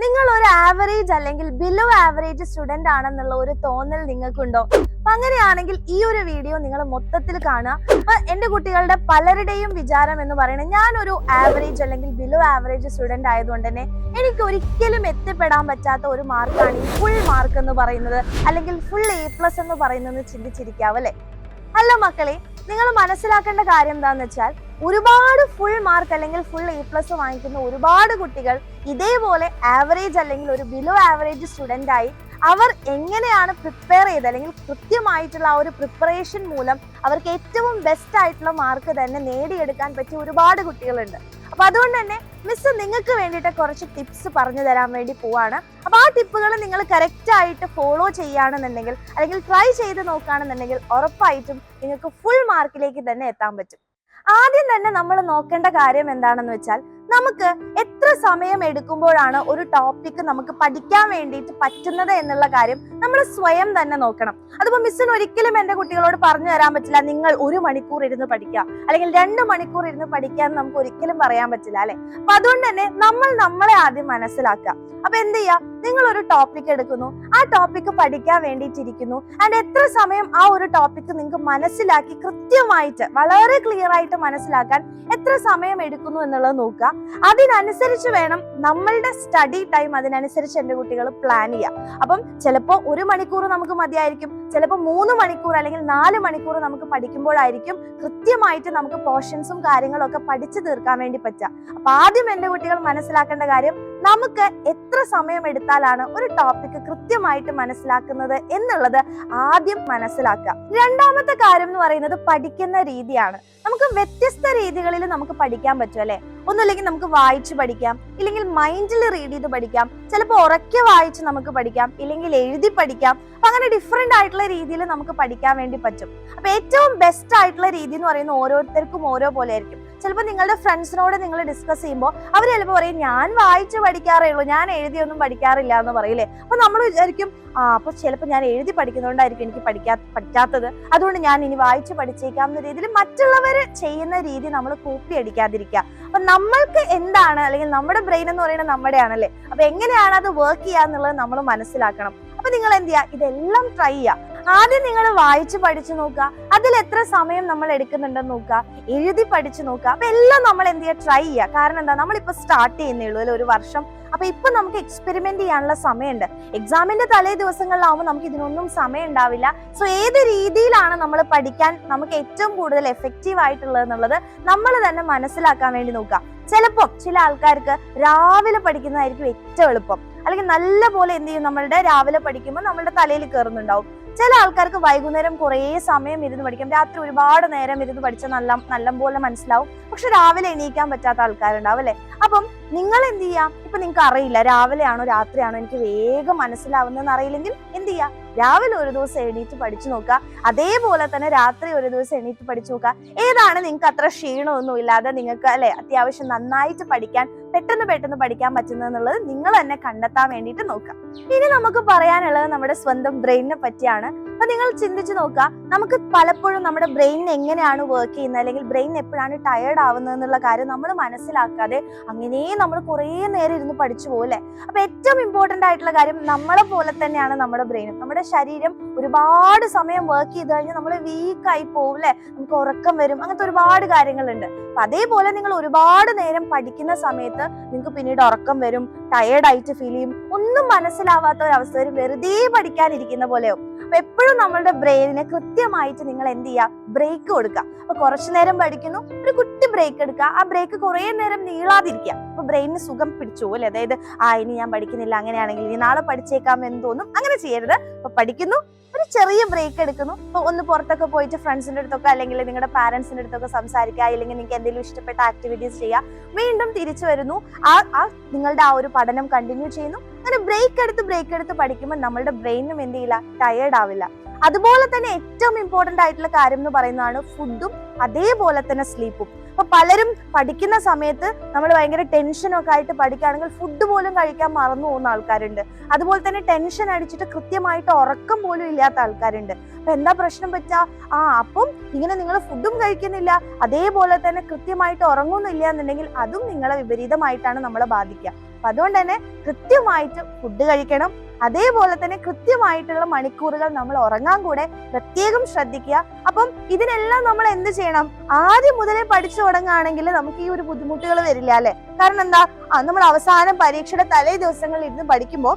നിങ്ങൾ ഒരു ആവറേജ് അല്ലെങ്കിൽ ബിലോ ആവറേജ് സ്റ്റുഡന്റ് ആണെന്നുള്ള ഒരു തോന്നൽ നിങ്ങൾക്കുണ്ടോ? അപ്പൊ അങ്ങനെയാണെങ്കിൽ ഈ ഒരു വീഡിയോ നിങ്ങൾ മൊത്തത്തിൽ കാണുക. അപ്പൊ എന്റെ കുട്ടികളുടെ പലരുടെയും വിചാരം എന്ന് പറയുന്നത് ഞാനൊരു ആവറേജ് അല്ലെങ്കിൽ ബിലോ ആവറേജ് സ്റ്റുഡന്റ് ആയതുകൊണ്ട് തന്നെ എനിക്ക് ഒരിക്കലും എത്തിപ്പെടാൻ പറ്റാത്ത ഒരു മാർക്കാണ് ഈ ഫുൾ മാർക്ക് എന്ന് പറയുന്നത്, അല്ലെങ്കിൽ ഫുൾ A+ എന്ന് പറയുന്നത് ചിന്തിച്ചിരിക്കാവും അല്ലെ? അല്ല മക്കളെ, നിങ്ങൾ മനസ്സിലാക്കേണ്ട കാര്യം എന്താന്ന് വെച്ചാൽ ഒരുപാട് ഫുൾ മാർക്ക് അല്ലെങ്കിൽ ഫുൾ A+ വാങ്ങിക്കുന്ന ഒരുപാട് കുട്ടികൾ ഇതേപോലെ ആവറേജ് അല്ലെങ്കിൽ ഒരു ബിലോ ആവറേജ് സ്റ്റുഡന്റ് ആയി അവർ എങ്ങനെയാണ് പ്രിപ്പയർ ചെയ്ത് അല്ലെങ്കിൽ കൃത്യമായിട്ടുള്ള ആ ഒരു പ്രിപ്പറേഷൻ മൂലം അവർക്ക് ഏറ്റവും ബെസ്റ്റ് ആയിട്ടുള്ള മാർക്ക് തന്നെ നേടിയെടുക്കാൻ പറ്റിയ ഒരുപാട് കുട്ടികളുണ്ട്. അപ്പൊ അതുകൊണ്ട് തന്നെ മിസ് നിങ്ങൾക്ക് വേണ്ടിയിട്ട് കുറച്ച് ടിപ്സ് പറഞ്ഞു തരാൻ വേണ്ടി പോവാണ്. അപ്പൊ ആ ടിപ്പുകൾ നിങ്ങൾ കറക്റ്റ് ആയിട്ട് ഫോളോ ചെയ്യുകയാണെന്നുണ്ടെങ്കിൽ അല്ലെങ്കിൽ ട്രൈ ചെയ്ത് നോക്കുകയാണെന്നുണ്ടെങ്കിൽ ഉറപ്പായിട്ടും നിങ്ങൾക്ക് ഫുൾ മാർക്കിലേക്ക് തന്നെ എത്താൻ പറ്റും. ആദ്യം തന്നെ നമ്മൾ നോക്കേണ്ട കാര്യം എന്താണെന്ന് വെച്ചാൽ നമുക്ക് എത്ര സമയം എടുക്കുമ്പോഴാണ് ഒരു ടോപ്പിക് നമുക്ക് പഠിക്കാൻ വേണ്ടിയിട്ട് പറ്റുന്നത് എന്നുള്ള കാര്യം നമ്മൾ സ്വയം തന്നെ നോക്കണം. അതിപ്പോ മിസ്സിന് ഒരിക്കലും എന്റെ കുട്ടികളോട് പറഞ്ഞു തരാൻ പറ്റില്ല നിങ്ങൾ 1 മണിക്കൂർ ഇരുന്ന് പഠിക്കുക അല്ലെങ്കിൽ 2 മണിക്കൂർ ഇരുന്ന് പഠിക്കുക എന്ന് നമുക്ക് ഒരിക്കലും പറയാൻ പറ്റില്ല അല്ലെ? അപ്പൊ അതുകൊണ്ട് തന്നെ നമ്മൾ നമ്മളെ ആദ്യം മനസ്സിലാക്കുക. അപ്പൊ എന്ത് ചെയ്യാ, നിങ്ങൾ ഒരു ടോപ്പിക് എടുക്കുന്നു, ആ ടോപ്പിക് പഠിക്കാൻ വേണ്ടിയിട്ടിരിക്കുന്നു, ആൻഡ് എത്ര സമയം ആ ഒരു ടോപ്പിക് നിങ്ങൾക്ക് മനസ്സിലാക്കി കൃത്യമായിട്ട് വളരെ ക്ലിയർ ആയിട്ട് മനസ്സിലാക്കാൻ എത്ര സമയം എടുക്കുന്നു എന്നുള്ളത് നോക്കുക. അതിനനുസരിച്ച് വേണം നമ്മളുടെ സ്റ്റഡി ടൈം അതിനനുസരിച്ച് എന്റെ കുട്ടികൾ പ്ലാൻ ചെയ്യുക. അപ്പം ചിലപ്പോൾ 1 മണിക്കൂർ നമുക്ക് മതിയായിരിക്കും, ചിലപ്പോൾ 3 മണിക്കൂർ അല്ലെങ്കിൽ 4 മണിക്കൂർ നമുക്ക് പഠിക്കുമ്പോഴായിരിക്കും കൃത്യമായിട്ട് നമുക്ക് പോർഷൻസും കാര്യങ്ങളും ഒക്കെ പഠിച്ചു തീർക്കാൻ വേണ്ടി പറ്റുക. അപ്പൊ ആദ്യം എന്റെ കുട്ടികൾ മനസ്സിലാക്കേണ്ട കാര്യം നമുക്ക് എത്ര സമയം എടുത്താലാണ് ഒരു ടോപ്പിക് കൃത്യമായിട്ട് മനസ്സിലാക്കുന്നത് എന്നുള്ളത് ആദ്യം മനസ്സിലാക്കുക. രണ്ടാമത്തെ കാര്യം എന്ന് പറയുന്നത് പഠിക്കുന്ന രീതിയാണ്. നമുക്ക് വ്യത്യസ്ത രീതികളിൽ നമുക്ക് പഠിക്കാൻ പറ്റും അല്ലെ? ഒന്നുമില്ലെങ്കിൽ നമുക്ക് വായിച്ച് പഠിക്കാം, ഇല്ലെങ്കിൽ മൈൻഡിൽ റീഡ് ചെയ്ത് പഠിക്കാം, ചിലപ്പോൾ ഉറക്കെ വായിച്ച് നമുക്ക് പഠിക്കാം, ഇല്ലെങ്കിൽ എഴുതി പഠിക്കാം. അങ്ങനെ ഡിഫറെന്റ് ആയിട്ടുള്ള രീതിയിൽ നമുക്ക് പഠിക്കാൻ വേണ്ടി പറ്റും. അപ്പൊ ഏറ്റവും ബെസ്റ്റ് ആയിട്ടുള്ള രീതി എന്ന് പറയുന്നത് ഓരോരുത്തർക്കും ഓരോ പോലെ ആയിരിക്കും. ചിലപ്പോൾ നിങ്ങളുടെ ഫ്രണ്ട്സിനോട് നിങ്ങൾ ഡിസ്കസ് ചെയ്യുമ്പോൾ അവർ ചിലപ്പോൾ പറയും ഞാൻ വായിച്ച് പഠിക്കാറേ ഉള്ളൂ, ഞാൻ എഴുതിയൊന്നും പഠിക്കാറില്ല എന്ന് പറയില്ലേ. അപ്പൊ നമ്മൾ വിചാരിക്കും അപ്പൊ ചിലപ്പോൾ ഞാൻ എഴുതി പഠിക്കുന്നതുകൊണ്ടായിരിക്കും എനിക്ക് പറ്റാത്തത്, അതുകൊണ്ട് ഞാൻ ഇനി വായിച്ച് പഠിച്ചേക്കാം എന്ന രീതിയിൽ മറ്റുള്ളവർ ചെയ്യുന്ന രീതി നമ്മൾ കോപ്പി അടിക്കാതിരിക്കുക. അപ്പൊ നമ്മൾക്ക് എന്താണ് അല്ലെങ്കിൽ നമ്മുടെ ബ്രെയിൻ എന്ന് പറയുന്നത് നമ്മുടെയാണല്ലേ, അപ്പൊ എങ്ങനെയാണ് അത് വർക്ക് ചെയ്യാന്നുള്ളത് നമ്മൾ മനസ്സിലാക്കണം. അപ്പൊ നിങ്ങൾ എന്ത് ചെയ്യുക, ഇതെല്ലാം ട്രൈ ചെയ്യുക. ആദ്യം നിങ്ങൾ വായിച്ച് പഠിച്ചു നോക്കുക, അതിൽ എത്ര സമയം നമ്മൾ എടുക്കുന്നുണ്ടെന്ന് നോക്കുക, എഴുതി പഠിച്ചു നോക്കുക. അപ്പൊ എല്ലാം നമ്മൾ എന്ത് ചെയ്യുക, ട്രൈ ചെയ്യുക. കാരണം എന്താ, നമ്മളിപ്പോ സ്റ്റാർട്ട് ചെയ്യുന്നേ ഉള്ളൂ അല്ലെ, 1 വർഷം. അപ്പൊ ഇപ്പൊ നമുക്ക് എക്സ്പെരിമെന്റ് ചെയ്യാനുള്ള സമയമുണ്ട്. എക്സാമിന്റെ തലേ ദിവസങ്ങളിലാവുമ്പോൾ നമുക്ക് ഇതിനൊന്നും സമയം ഉണ്ടാവില്ല. സോ ഏത് രീതിയിലാണ് നമ്മൾ പഠിക്കാൻ നമുക്ക് ഏറ്റവും കൂടുതൽ എഫക്റ്റീവ് ആയിട്ടുള്ളത് എന്നുള്ളത് നമ്മൾ തന്നെ മനസ്സിലാക്കാൻ വേണ്ടി നോക്കുക. ചിലപ്പം ചില ആൾക്കാർക്ക് രാവിലെ പഠിക്കുന്നതായിരിക്കും ഏറ്റവും എളുപ്പം, അല്ലെങ്കിൽ നല്ല പോലെ എന്ത് ചെയ്യും, നമ്മളുടെ രാവിലെ പഠിക്കുമ്പോൾ നമ്മളുടെ തലയിൽ കയറുന്നുണ്ടാവും. ചില ആൾക്കാർക്ക് വൈകുന്നേരം കുറേ സമയം ഇരുന്ന് പഠിക്കാം, രാത്രി ഒരുപാട് നേരം ഇരുന്ന് പഠിച്ചാൽ നല്ല പോലെ മനസ്സിലാവും. പക്ഷെ രാവിലെ എണീക്കാൻ പറ്റാത്ത ആൾക്കാരുണ്ടാവും അല്ലെ? അപ്പം നിങ്ങൾ എന്ത് ചെയ്യാം, ഇപ്പൊ നിങ്ങൾക്ക് അറിയില്ല രാവിലെയാണോ രാത്രിയാണോ എനിക്ക് വേഗം മനസ്സിലാവുന്നതെന്ന് അറിയില്ലെങ്കിൽ എന്ത് ചെയ്യാം, രാവിലെ ഒരു ദിവസം എണീറ്റ് പഠിച്ചു നോക്കുക, അതേപോലെ തന്നെ രാത്രി ഒരു ദിവസം എണീറ്റ് പഠിച്ചു നോക്കുക. ഏതാണ് നിങ്ങൾക്ക് അത്ര ക്ഷീണമൊന്നും ഇല്ലാതെ നിങ്ങൾക്ക് അല്ലെ അത്യാവശ്യം നന്നായിട്ട് പഠിക്കാൻ പെട്ടെന്ന് പഠിക്കാൻ പറ്റുന്നതെന്നുള്ളത് നിങ്ങൾ തന്നെ കണ്ടെത്താൻ വേണ്ടിയിട്ട് നോക്കുക. ഇനി നമുക്ക് പറയാനുള്ളത് നമ്മുടെ സ്വന്തം ബ്രെയിനിനെ പറ്റിയാണ്. അപ്പൊ നിങ്ങൾ ചിന്തിച്ചു നോക്കുക, നമുക്ക് പലപ്പോഴും നമ്മുടെ ബ്രെയിൻ എങ്ങനെയാണ് വർക്ക് ചെയ്യുന്നത് അല്ലെങ്കിൽ ബ്രെയിൻ എപ്പോഴാണ് ടയേർഡ് ആവുന്നത് എന്നുള്ള കാര്യം നമ്മൾ മനസ്സിലാക്കാതെ അങ്ങനെ നമ്മൾ കുറേ നേരം ഇരുന്ന് പഠിച്ചു പോകും അല്ലെ? അപ്പൊ ഏറ്റവും ഇമ്പോർട്ടന്റ് ആയിട്ടുള്ള കാര്യം നമ്മളെ പോലെ തന്നെയാണ് നമ്മുടെ ബ്രെയിനും. നമ്മുടെ ശരീരം ഒരുപാട് സമയം വർക്ക് ചെയ്ത് കഴിഞ്ഞാൽ നമ്മൾ വീക്കായി പോകും അല്ലെ, നമുക്ക് ഉറക്കം വരും, അങ്ങനത്തെ ഒരുപാട് കാര്യങ്ങളുണ്ട്. അപ്പൊ അതേപോലെ നിങ്ങൾ ഒരുപാട് നേരം പഠിക്കുന്ന സമയത്ത് നിങ്ങൾക്ക് പിന്നീട് ഉറക്കം വരും, ടയേർഡായിട്ട് ഫീൽ ചെയ്യും, ഒന്നും മനസ്സിലാവാത്ത ഒരു അവസ്ഥ വരും, വെറുതെ പഠിക്കാനിരിക്കുന്ന പോലെയാവും. അപ്പൊ എപ്പോഴും നമ്മളുടെ ബ്രെയിനിന് കൃത്യമായിട്ട് നിങ്ങൾ എന്ത് ചെയ്യുക, ബ്രേക്ക് കൊടുക്കുക. അപ്പൊ കുറച്ചു നേരം പഠിക്കുന്നു, ഒരു കുട്ടി ബ്രേക്ക് എടുക്കുക, ആ ബ്രേക്ക് കുറെ നേരം നീളാതിരിക്കുക. അപ്പൊ ബ്രെയിനിന് സുഖം പിടിച്ചു അല്ലെ, അതായത് ഇനി ഞാൻ പഠിക്കുന്നില്ല, അങ്ങനെയാണെങ്കിൽ ഇനി നാളെ പഠിച്ചേക്കാം എന്ന് തോന്നും. അങ്ങനെ ചെയ്യരുത്. അപ്പൊ പഠിക്കുന്നു, ഒരു ചെറിയ ബ്രേക്ക് എടുക്കുന്നു, അപ്പൊ ഒന്ന് പുറത്തൊക്കെ പോയിട്ട് ഫ്രണ്ട്സിന്റെ അടുത്തൊക്കെ അല്ലെങ്കിൽ നിങ്ങളുടെ പാരന്റ്സിന്റെ അടുത്തൊക്കെ സംസാരിക്കുക, അല്ലെങ്കിൽ നിങ്ങൾക്ക് എന്തെങ്കിലും ഇഷ്ടപ്പെട്ട ആക്ടിവിറ്റീസ് ചെയ്യുക, വീണ്ടും തിരിച്ചു വരുന്നു, നിങ്ങളുടെ ആ ഒരു പഠനം കണ്ടിന്യൂ ചെയ്യുന്നു. അങ്ങനെ ബ്രേക്ക് എടുത്ത് പഠിക്കുമ്പോൾ നമ്മളുടെ ബ്രെയിനും എന്ത് ചെയ്യില്ല, ടയേർഡ് ആവില്ല. അതുപോലെ തന്നെ ഏറ്റവും ഇമ്പോർട്ടന്റ് ആയിട്ടുള്ള കാര്യം എന്ന് പറയുന്നതാണ് ഫുഡും അതേപോലെ തന്നെ സ്ലീപ്പും. അപ്പൊ പലരും പഠിക്കുന്ന സമയത്ത് നമ്മൾ ഭയങ്കര ടെൻഷനൊക്കെ ആയിട്ട് പഠിക്കുകയാണെങ്കിൽ ഫുഡ് പോലും കഴിക്കാൻ മറന്നു പോകുന്ന ആൾക്കാരുണ്ട്. അതുപോലെ തന്നെ ടെൻഷൻ അടിച്ചിട്ട് കൃത്യമായിട്ട് ഉറക്കം പോലും ഇല്ലാത്ത ആൾക്കാരുണ്ട്. അപ്പൊ എന്താ പ്രശ്നം പറ്റുക, അപ്പം ഇങ്ങനെ നിങ്ങൾ ഫുഡും കഴിക്കുന്നില്ല, അതേപോലെ തന്നെ കൃത്യമായിട്ട് ഉറങ്ങുന്നില്ല എന്നുണ്ടെങ്കിൽ അതും നിങ്ങളെ വിപരീതമായിട്ടാണ് നമ്മളെ ബാധിക്കുക. അപ്പൊ അതുകൊണ്ട് തന്നെ കൃത്യമായിട്ട് ഫുഡ് കഴിക്കണം. അതേപോലെ തന്നെ കൃത്യമായിട്ടുള്ള മണിക്കൂറുകൾ നമ്മൾ ഉറങ്ങാൻ കൂടെ പ്രത്യേകം ശ്രദ്ധിക്കുക. അപ്പം ഇതിനെല്ലാം നമ്മൾ എന്ത് ചെയ്യണം? ആദ്യം മുതലേ പഠിച്ചു തുടങ്ങുകയാണെങ്കിൽ നമുക്ക് ഈ ഒരു ബുദ്ധിമുട്ടുകൾ വരില്ല അല്ലെ? കാരണം എന്താ, നമ്മൾ അവസാനം പരീക്ഷയുടെ തലേ ദിവസങ്ങളിൽ ഇരുന്ന് പഠിക്കുമ്പോൾ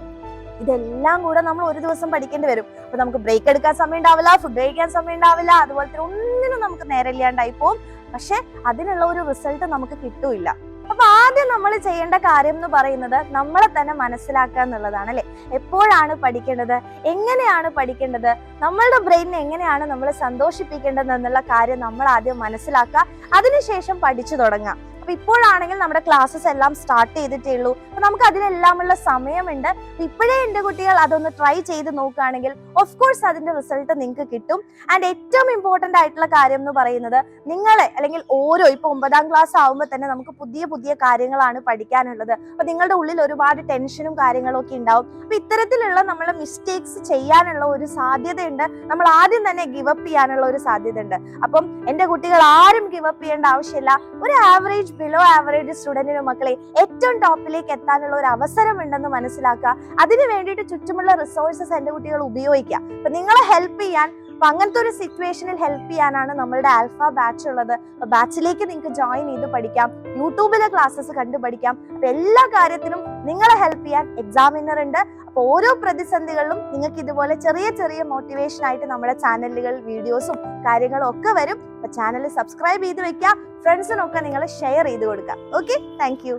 ഇതെല്ലാം കൂടെ നമ്മൾ ഒരു ദിവസം പഠിക്കേണ്ടി വരും. അപ്പൊ നമുക്ക് ബ്രേക്ക് എടുക്കാൻ സമയം ഉണ്ടാവില്ല, ഫുഡ് കഴിക്കാൻ സമയം ഉണ്ടാവില്ല, അതുപോലെ തന്നെ ഒന്നിനും നമുക്ക് നേരമില്ലാണ്ടായി പോകും. പക്ഷെ അതിനുള്ള ഒരു റിസൾട്ട് നമുക്ക് കിട്ടൂല. അപ്പൊ ആദ്യം നമ്മൾ ചെയ്യേണ്ട കാര്യം എന്ന് പറയുന്നത് നമ്മളെ തന്നെ മനസ്സിലാക്കുക എന്നുള്ളതാണ് അല്ലെ? എപ്പോഴാണ് പഠിക്കേണ്ടത്, എങ്ങനെയാണ് പഠിക്കേണ്ടത്, നമ്മളുടെ ബ്രെയിനിനെ എങ്ങനെയാണ് നമ്മൾ സന്തോഷിപ്പിക്കേണ്ടത് എന്നുള്ള കാര്യം നമ്മൾ ആദ്യം മനസ്സിലാക്കുക. അതിനുശേഷം പഠിച്ചു തുടങ്ങുക. അപ്പൊ ഇപ്പോഴാണെങ്കിൽ നമ്മുടെ ക്ലാസ്സസ് എല്ലാം സ്റ്റാർട്ട് ചെയ്തിട്ടേ ഉള്ളൂ. അപ്പൊ നമുക്ക് അതിനെല്ലാമുള്ള സമയമുണ്ട്. ഇപ്പോഴേ എന്റെ കുട്ടികൾ അതൊന്ന് ട്രൈ ചെയ്ത് നോക്കുകയാണെങ്കിൽ ഓഫ് കോഴ്സ് അതിന്റെ റിസൾട്ട് നിങ്ങൾക്ക് കിട്ടും. ആൻഡ് ഏറ്റവും ഇമ്പോർട്ടന്റ് ആയിട്ടുള്ള കാര്യം എന്ന് പറയുന്നത് നിങ്ങളെ അല്ലെങ്കിൽ ഓരോ ഇപ്പൊ 9ാം ക്ലാസ് ആവുമ്പോൾ തന്നെ നമുക്ക് പുതിയ പുതിയ കാര്യങ്ങളാണ് പഠിക്കാനുള്ളത്. അപ്പൊ നിങ്ങളുടെ ഉള്ളിൽ ഒരുപാട് ടെൻഷനും കാര്യങ്ങളും ഒക്കെ ഉണ്ടാവും. അപ്പൊ ഇത്തരത്തിലുള്ള നമ്മളെ മിസ്റ്റേക്സ് ചെയ്യാനുള്ള ഒരു സാധ്യതയുണ്ട്. നമ്മൾ ആദ്യം തന്നെ ഗിവ് അപ്പ് ചെയ്യാനുള്ള ഒരു സാധ്യത ഉണ്ട്. അപ്പം എന്റെ കുട്ടികൾ ആരും ഗിവ് അപ്പ് ചെയ്യേണ്ട ആവശ്യമില്ല. ഒരു ആവറേജ് ബിലോ ആവറേജ് സ്റ്റുഡന്റിനും മക്കളെ ഏറ്റവും ടോപ്പിലേക്ക് എത്താനുള്ള ഒരു അവസരം ഉണ്ടെന്ന് മനസ്സിലാക്കുക. അതിന് വേണ്ടിയിട്ട് ചുറ്റുമുള്ള റിസോഴ്സസ് എന്റെ കുട്ടികൾ ഉപയോഗിക്കുക. അപ്പൊ നിങ്ങളെ ഹെൽപ്പ് ചെയ്യാൻ, അപ്പൊ അങ്ങനത്തെ ഒരു സിറ്റുവേഷനിൽ ഹെൽപ്പ് ചെയ്യാനാണ് നമ്മളുടെ ആൽഫ ബാച്ച് ഉള്ളത്. അപ്പൊ ബാച്ചിലേക്ക് നിങ്ങൾക്ക് ജോയിൻ ചെയ്ത് പഠിക്കാം, യൂട്യൂബിലെ ക്ലാസ്സസ് കണ്ടു പഠിക്കാം. അപ്പൊ എല്ലാ കാര്യത്തിനും നിങ്ങളെ ഹെൽപ്പ് ചെയ്യാൻ എക്സാമിനർ ഉണ്ട്. അപ്പൊ ഓരോ പ്രതിസന്ധികളിലും നിങ്ങൾക്ക് ഇതുപോലെ ചെറിയ ചെറിയ മോട്ടിവേഷൻ ആയിട്ട് നമ്മുടെ ചാനലുകൾ വീഡിയോസും കാര്യങ്ങളും ഒക്കെ വരും. അപ്പൊ ചാനൽ സബ്സ്ക്രൈബ് ചെയ്ത് വെക്കുക, ഫ്രണ്ട്സിനൊക്കെ നിങ്ങൾ ഷെയർ ചെയ്ത് കൊടുക്കുക. Okay, thank you.